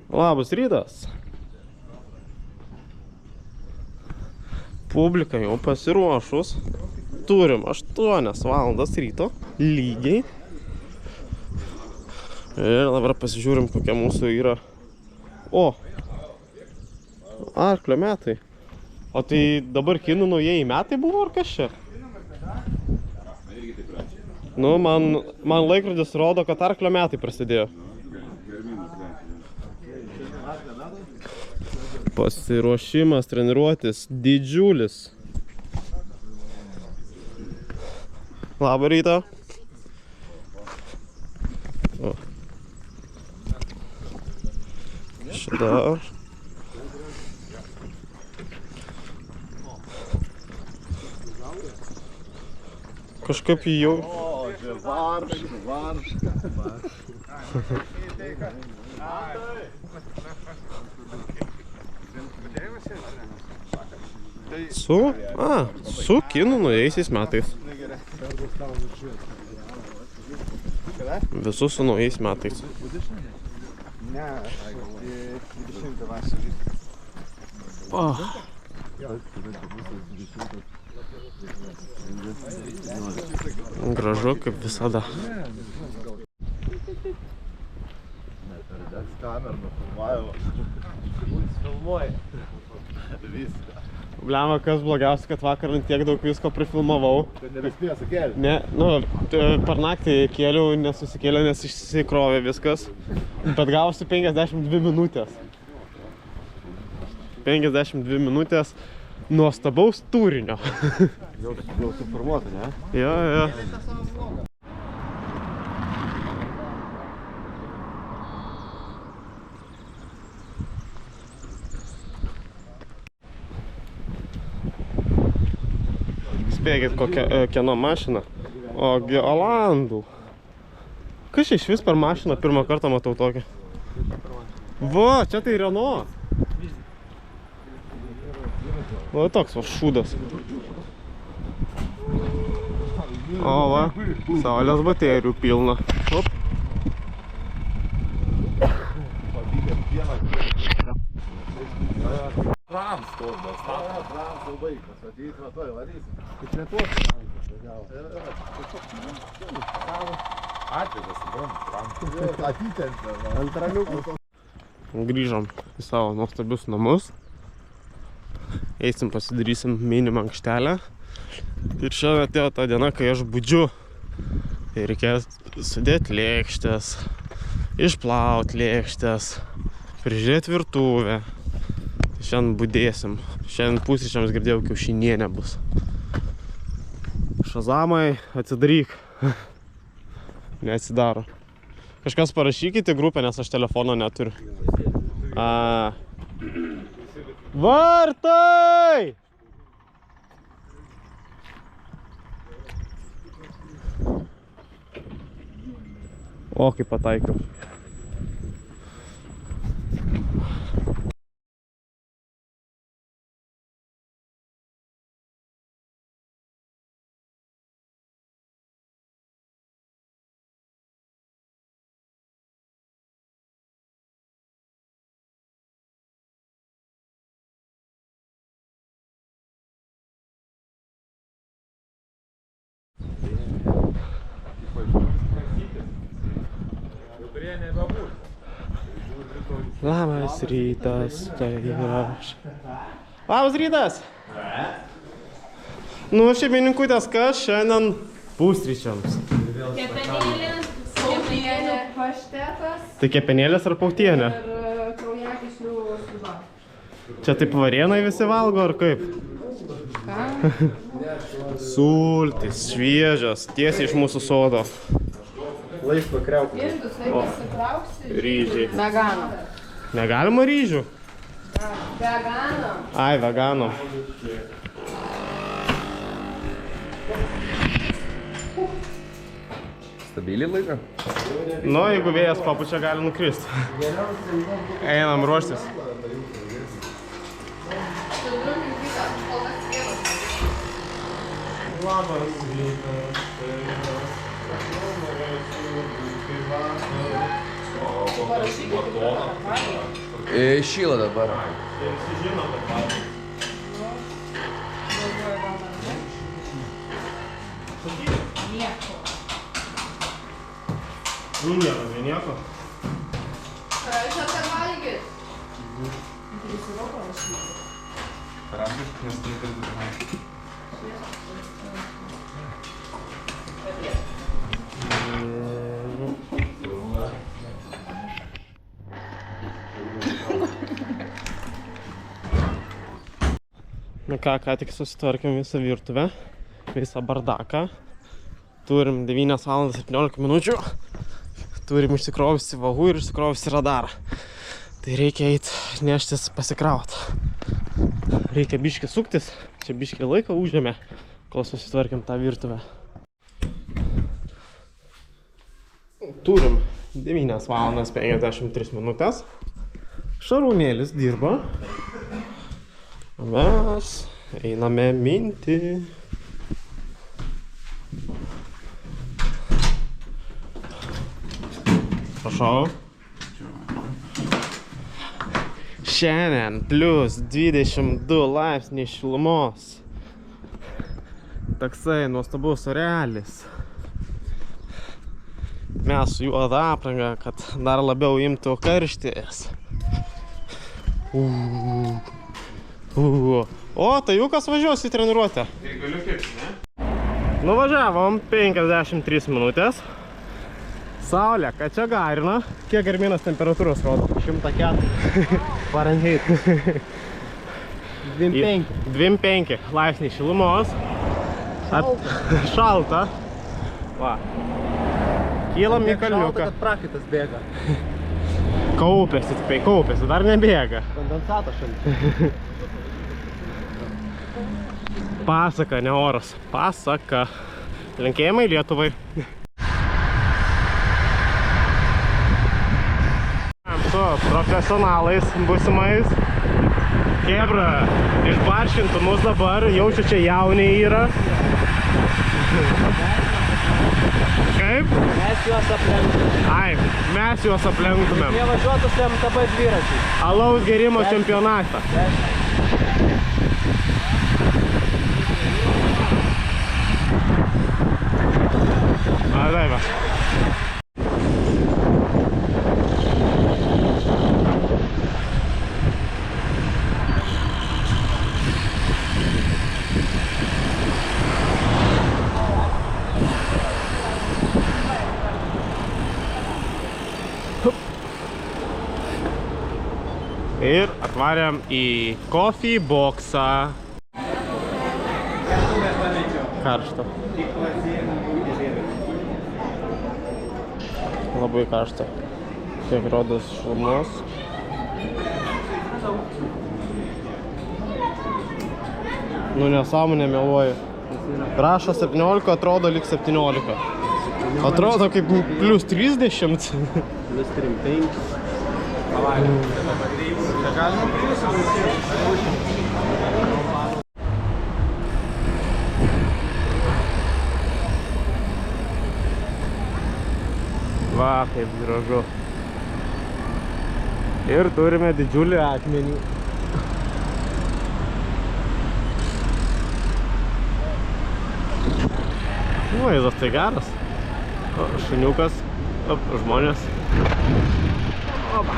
Labas rytas. Publika jau pasiruošus. Turim 8 valandas ryto, lygiai. Ir dabar pasižiūrim, kokia mūsų yra. O! Arklio metai. O tai dabar kinų naujieji metai buvo, ar kas čia? Nu, man laikrodis rodo, kad arklio metai prasidėjo. Pasiruošimas treniruotis didžiulis. Labą rytą. O. Šitą. Kažkaip jau... O, čia varška. Su kinų naujaisiais metais. Visus su naujais metais. Ne, 20 vasarį. Gražu kaip visada. Blema, kas blogiausia, kad vakar tiek daug visko prifilmavau. Kad nebespėjo sukėlė? Ne, nu, per naktį kėliau, nesusikėlė, nes išsikrovė viskas. Bet gavosi 52 minutės. 52 minutės nuostabaus turinio. Jau suformuota, ne? Jo. Spėkit, kieno mašina. Ogi Olandų. Kas čia išvis per mašiną pirmą kartą matau tokią? Va, čia tai Renault. Va, toks va šūdas. O va, saulės baterijų pilna. Op. Transportas. Transportas vaikas. Ateit va toj varysim. Kaip Lietuvos transportas važiavo. Atvežas, suprantu. Atitempė. Antraliukus. Grįžom į savo nuostabius namus. Eisim pasidarysim mini mankštelę. Ir šiandien atėjo ta diena, kai aš budžiu. Ir reikės sudėti lėkštės, išplauti lėkštės, prižiūrėti virtuvę. Šiandien budėsim. Šiandien pusryčiams girdėjau, kiaušinienė bus. Šazamai, atsidaryk. Neatsidaro. Kažkas parašykite į grupę, nes aš telefono neturiu. Vartai! O, kaip pataikiau. Labas rytas, tai aš. Labas rytas! Nu, šeimininkutės, kas šiandien pusryčiams? Kepenėlės, saugienė, paštetas. Tai kepenėlės ar pautienė? Ir kraujagyslių sriuba. Čia taip varėnai visi valgo, ar kaip? Ką? Sultis, šviežias, tiesiai iš mūsų sodo. Laisvo kriauklį. Indus, vaikas įtrauksi. Ryžiai. Vegano. Negalima ryžių? Vegano. Ai, vegano. Stabiliai laika? Nu, jeigu vėjas papučia, gali nukristi. Einam ruoštis. Labas rytas, Parašykite. Šyla dabar. Tai visi žino, kad valgai. Galvoju, gal dar ne? Nieko. Nėra, nieko. Prašau, kad valgyt. Tai visi yra parašyti. Parašyk, nes tai kad būtų. Na ką tik susitvarkėm visą virtuvę, visą bardaką. Turim 9 valandas 17 minučių. Turim išsikrovusi vagų ir išsikrovusi radarą. Tai reikia eit neštis pasikraut. Reikia biškį suktis, čia biškį laiką užėmė, kol susitvarkėm tą virtuvę. Turim 9 valandas 53 minutės. Šarūnėlis dirba. Mes einame minti. Prašau. Šiandien plius 22 laipsniai šilumos. Toksai nuostabus orealis. Mes su juoda apranga, kad dar labiau imtų karštis. O, tai Jukas važiuos į treniruotę. Tai galiu kirti, ne? Nuvažiavom 53 minutės. Saulė, ką čia garina. Kiek Garminas temperatūros rodo? 104 Fahrenheit. 25. 25 laipsniai šilumos. Šalta. Va. Kylam į kalniuką. Kad prakaitas bėga. Kaupėsi, tikrai kaupėsi, dar nebėga. Kondensatas šaltis. Pasaka, ne oras. Pasaka. Linkėjimai Lietuvai. Su profesionalais būsimais. Chebra, išbaršintų mus dabar, jaučiu čia jauniai yra. Kaip? Mes juos aplenktumėm. Ai, mes juos aplenktumėm. Nevažiuotų su MTB dviračiais. Alaus gerimo čempionatą. A, daiva. Ir atvarėm į coffee boxą. Karšta. Labai karšta. Kiek rodos šilumos. Nu nesąmonė meluoju. Rašo 17, atrodo lyg 17. Atrodo kaip plius 30. Plius 35. Va, kaip gražu. Ir turime didžiulį akmenį. Nu, vaizdas tai geras. O, šuniukas, žmonės. Opa.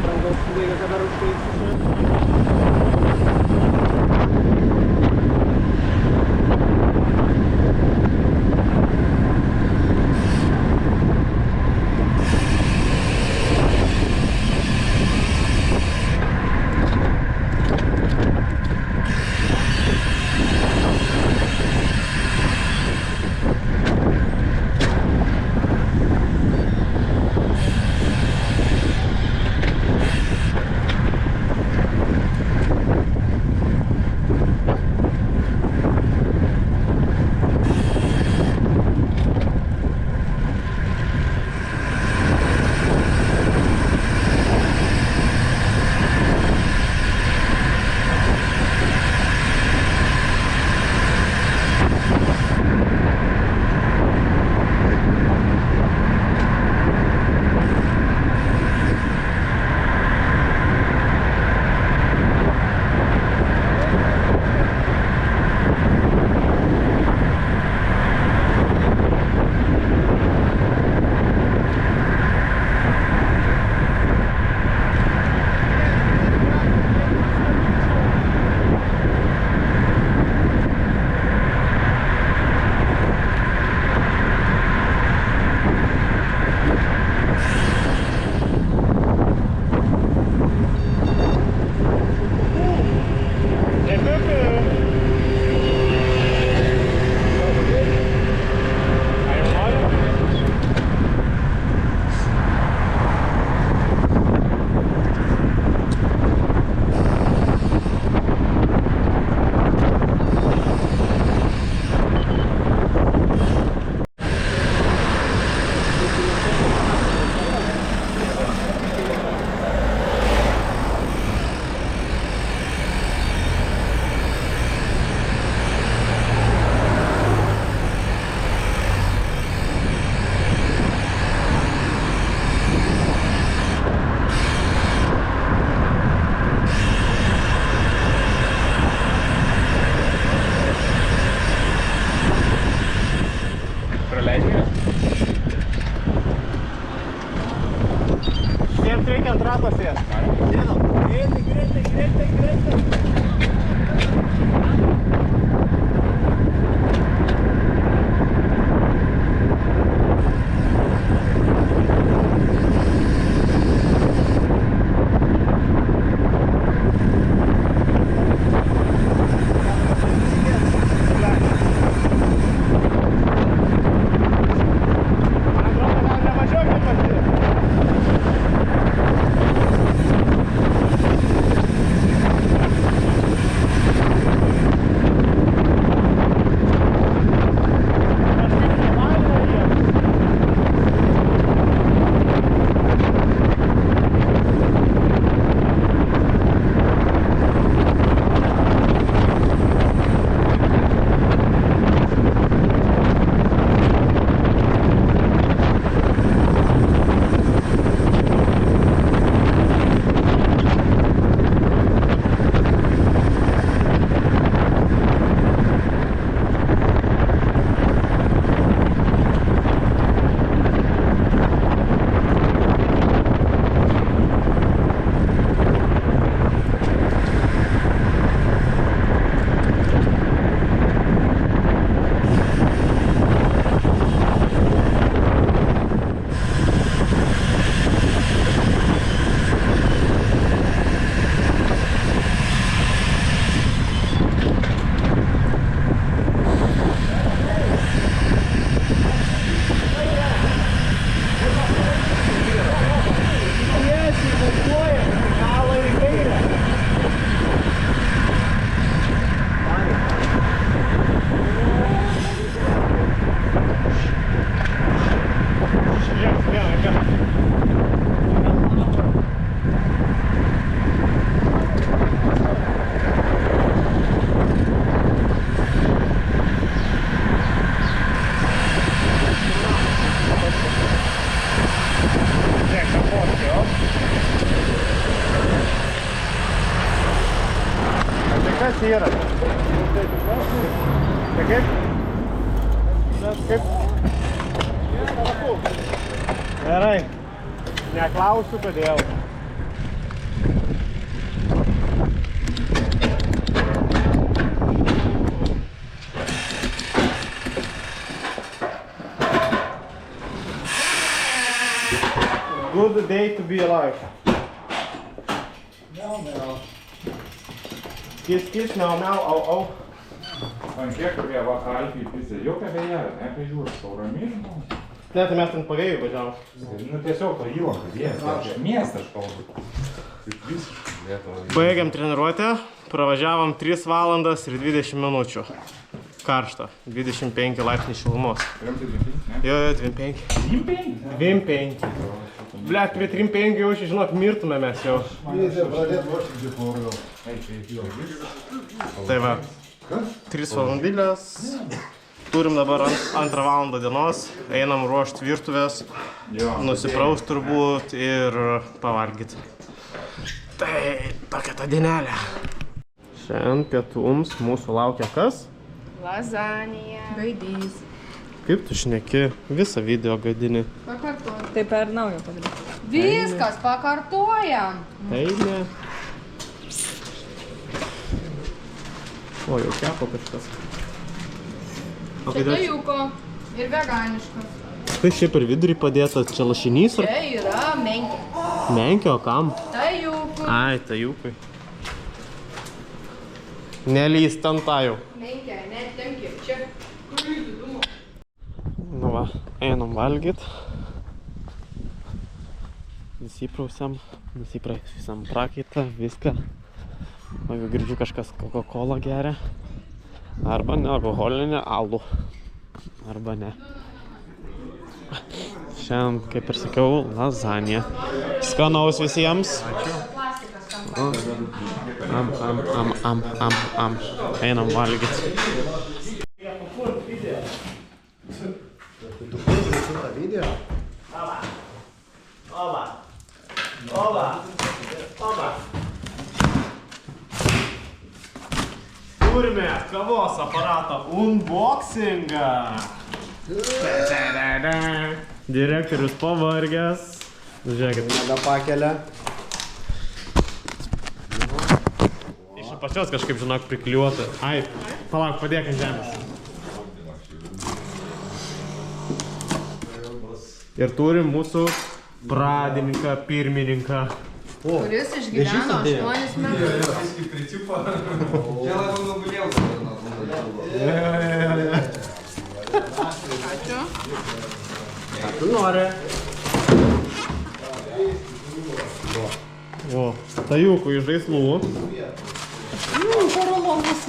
aprangos reikia dabar užtaisyti. Jiems reikia ant rato sėst. Sėdam. Greitai. Kas yra? Tai kaip? Kaip? Gerai. Neklausiu, kodėl. would the day to be alive? Miau. Skis, miau, au. Ant kiek kurie va alpiai pisė, jokia vėjelė, ne apie jūrą, sau ramiai žmonės. Ne, tai mes ten pavėjų važiavom. Nu tiesiog to įlanką, vėjas, miestas kalbu. Taip visiškai Lietuva. Baigiam treniruotę, pravažiavom 3 valandas ir 20 minučių. Karšta, 25 laipsniai šilumos. Rimtai 25, ne? Jo, 25. 25? 25. Blet, prie 35 jau, žinok, mirtume mes jau. Reikia pradėti ruošti porų. Tai va, 3 valandėlės. Turim dabar 2 valandą dienos, einam ruošti virtuvės, nusipraust turbūt ir pavalgyti. Tai tokia ta dienelė. Šiandien pietums mūsų laukia kas? Lazanija. Gaidys. Kaip tu šneki, visą video gadini. Pakartojam. Tai per naują padaryti. Viskas, pakartojam. Tai ne. O, jau kepo kažkas. O Čia tajuko ir veganiškas. tai šiaip per vidurį padėta, čia lašinys ar? Čia yra menkė. Menkio, kam? Tajuku. Ai, tajukai. Nelys ten tajų. Menkė, net tenkė. Čia. Kur įdomu. Nu va, einam valgyt. Nusiprausiam prakaitą, viską. O jau girdžiu kažkas Coca-Cola geria. Arba nealkoholinę alų. Arba ne. Šiandien, kaip ir sakiau, lazanija. Skanaus visiems. Am. Einam valgyt. Video? Turime kavos aparato unboxingą. Direktorius pavargęs. Žiūrėkit. Nebepakelia. Iš apačios kažkaip, žinok, prikliuota. Ai, palauk, padėk ant žemės. Ir turim mūsų pradininką, pirmininką. Kuris išgyveno 8 metus. Čia labiau nugulėjau. Ačiū. Ką tu nori? O, tajukų iš žaislų. Porologus.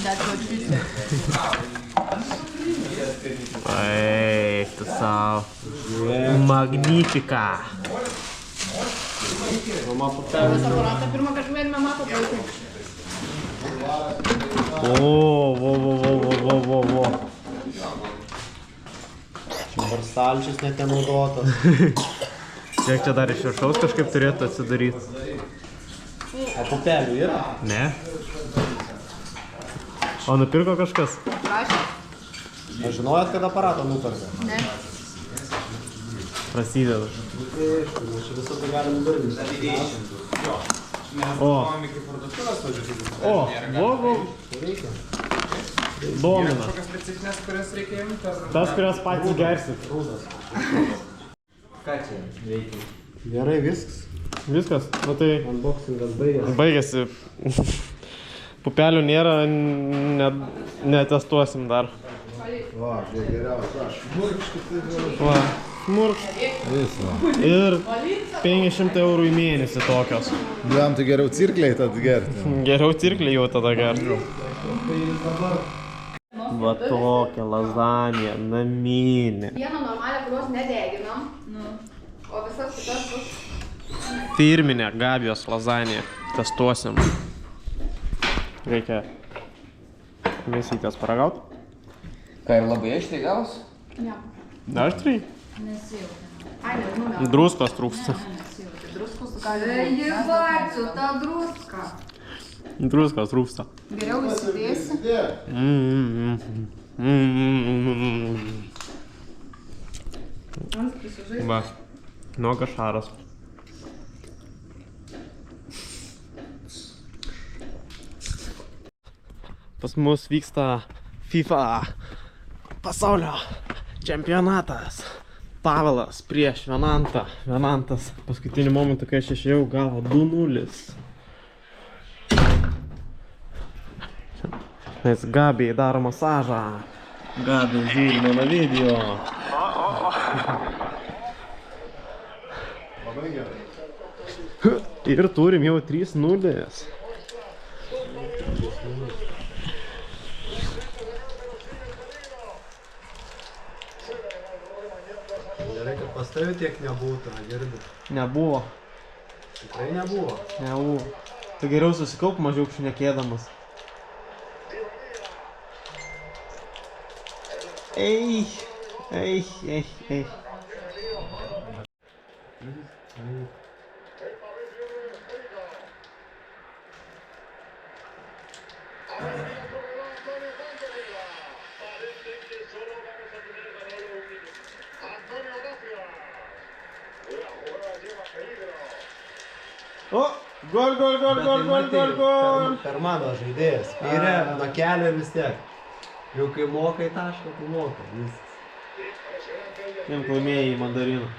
Dar kočiutė. Eik tu savo. Magnifica. Tas aparatą pirmą kartą gyvenime mato vaikai. O. Dabar stalčius net nenaudotas. Kiek čia dar iš viršaus kažkaip turėtų atsidaryti? O pupelių yra? Ne. O nupirko kažkas? Prašė? Ar žinojot, kad aparatą nuperka? Ne. Prasideda. Aišku, mes čia visą tai galim daryti. O, Reikia. domina. Kažkokias specifines, kurias reikia imti? Tas, kurias patys gersit. Ką čia reikia? Gerai, viskas. Viskas, nu tai Unboxingas baigęs. baigėsi. Pupelių nėra, netestuosim dar. Va, žiūrėk, geriausia. Va, smurk. Ir 500 eurų į mėnesį tokios. Jam tai geriau cirkliai tad gerti. Geriau cirklį jau tada gerti. Va tokia lazanija, naminė. Vieną normalią, kurios nedeginam. O visas kitas bus. Firminė Gabijos lazanija. Testuosim. Reikia mėsytės paragaut. Ką ir labai aiškiai gaus? Ne. Aštriai? Nesijauti. Ai, nežinau. Druskos trūksta. Druskos gali. Jėvaciu, ta druska. Druskos trūksta. Geriau įsidėsi. Va, nuogas šaras. Pas mus vyksta FIFA pasaulio Čempionatas. Pavelas prieš Venantą. Venantas paskutinį momentą, kai aš išėjau, gavo 2-0. Nes Gabiai daro masažą. Gabi žiūri mano video. Labai gerai. Ir turim jau 3-0. Gerai, kad pas tavį tiek nebūtų, girdi. Nebuvo. Tikrai nebuvo. Nebuvo. Tai geriau susikaup mažiau šnekėdamas. Ei. O, gol. Per mano žaidėjas. Spyrė nuo kelio vis tiek. Jau kai mokai tašką, tai mokai. Jiem laimėjai mandariną.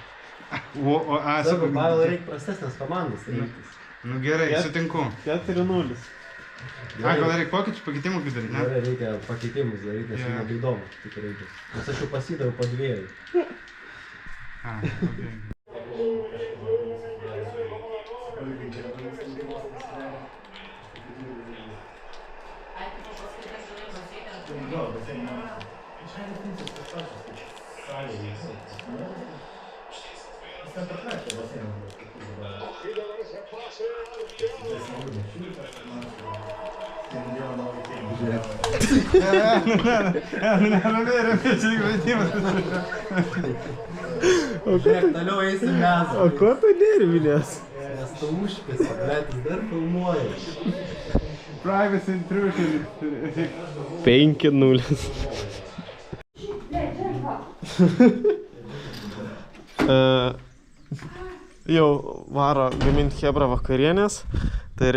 Sakau, Pavel, reikia prastesnės komandos rinktis. Nu gerai, sutinku. 4-0. Gal reikia pakeitimų daryti, ne? Gerai, reikia pakeitimus daryti, nes man labai įdomu. Tikrai. Nes aš jau pasidaviau po 2. Žiūrėk, toliau eisim mes. O ko tu nervinės? Nes tu užpėsi, bet jis dar filmuoja. Privacy intrusion. 5-0. Jau varo gaminti Hebra vakarienės, tai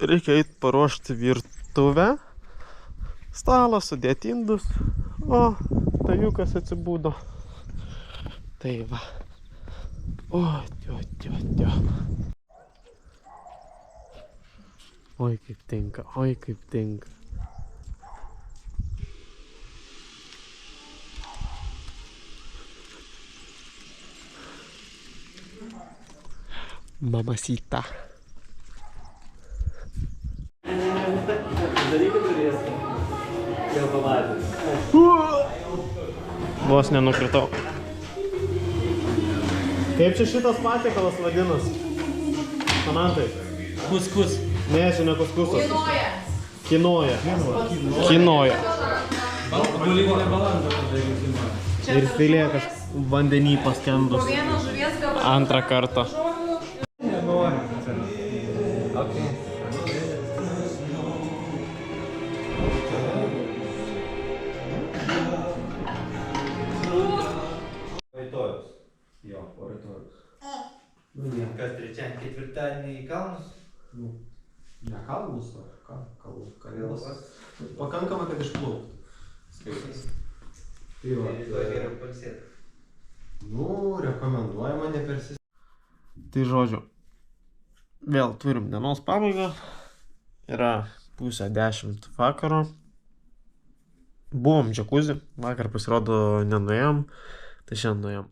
reikia eit paruošti virtuvę, stalą, sudėti indus, o taviukas atsibūdo. Tai va. Oi kaip tinka. Mamacita. Jau pamatęs. Vos nenukritau. Kaip čia šitas patiekalas vadinas? Manantai? Kuskus. Ne, čia ne kuskusas. Kinoja. Kinoja. Olivinė balanda. Ir filė vandenį paskendus. Po vieno žuvies gabaliuko. Antrą kartą. Rytojus. Jo, po rytojus. Kas trečiadienį, ketvirtadienį į kalnus? Ne kalnus, o kalnus. Pakankamai, kad išplauktų. Skaitas. Tai va. Rytoj geriau pailsėti. Nu, rekomenduojama nepersistengti. Tai žodžiu, vėl turim dienos pabaigą. Yra 9:30 vakaro. Buvom džakuzi, vakar pasirodo nenuėjom, tai šiandien nuėjom.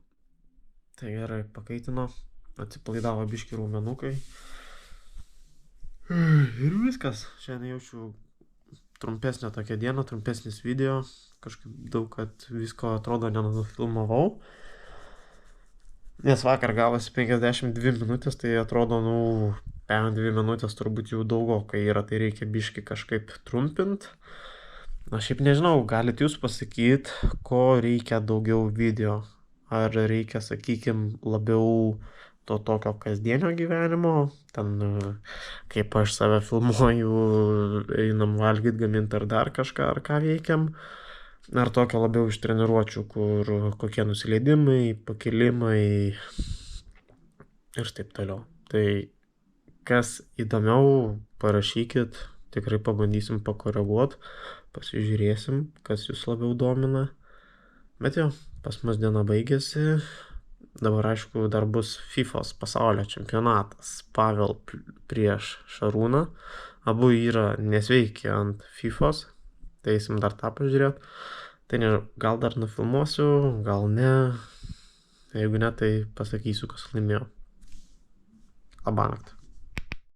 Tai gerai pakaitino, atsipalaidavo biški raumenukai. Ir viskas, šiandien jaučiu trumpesnę tokią dieną, trumpesnis video. Kažkaip daug, kad visko atrodo nenufilmavau. Nes vakar gavosi 52 minutės, tai atrodo, 2 minutės turbūt jau daugokai yra, tai reikia biški kažkaip trumpint. Aš šiaip nežinau, galit jūs pasakyti, ko reikia daugiau video. Ar reikia, sakykim, labiau to tokio kasdienio gyvenimo, ten kaip aš save filmuoju, einam valgyt, gamint ar dar kažką, ar ką veikiam. Ar tokio labiau iš treniruočių, kur kokie nusileidimai, pakilimai ir taip toliau. Tai kas įdomiau, parašykit, tikrai pabandysim pakoreguot, pasižiūrėsim, kas jūs labiau domina. Bet jo, pas mus diena baigėsi. Dabar aišku, dar bus FIFOS pasaulio čempionatas. Pavel prieš Šarūną. Abu yra nesveiki ant FIFOS. Tai eisim dar tą pažiūrėt. Tai nežinau, gal dar nufilmuosiu, gal ne. Jeigu ne, tai pasakysiu, kas laimėjo. Labanakt.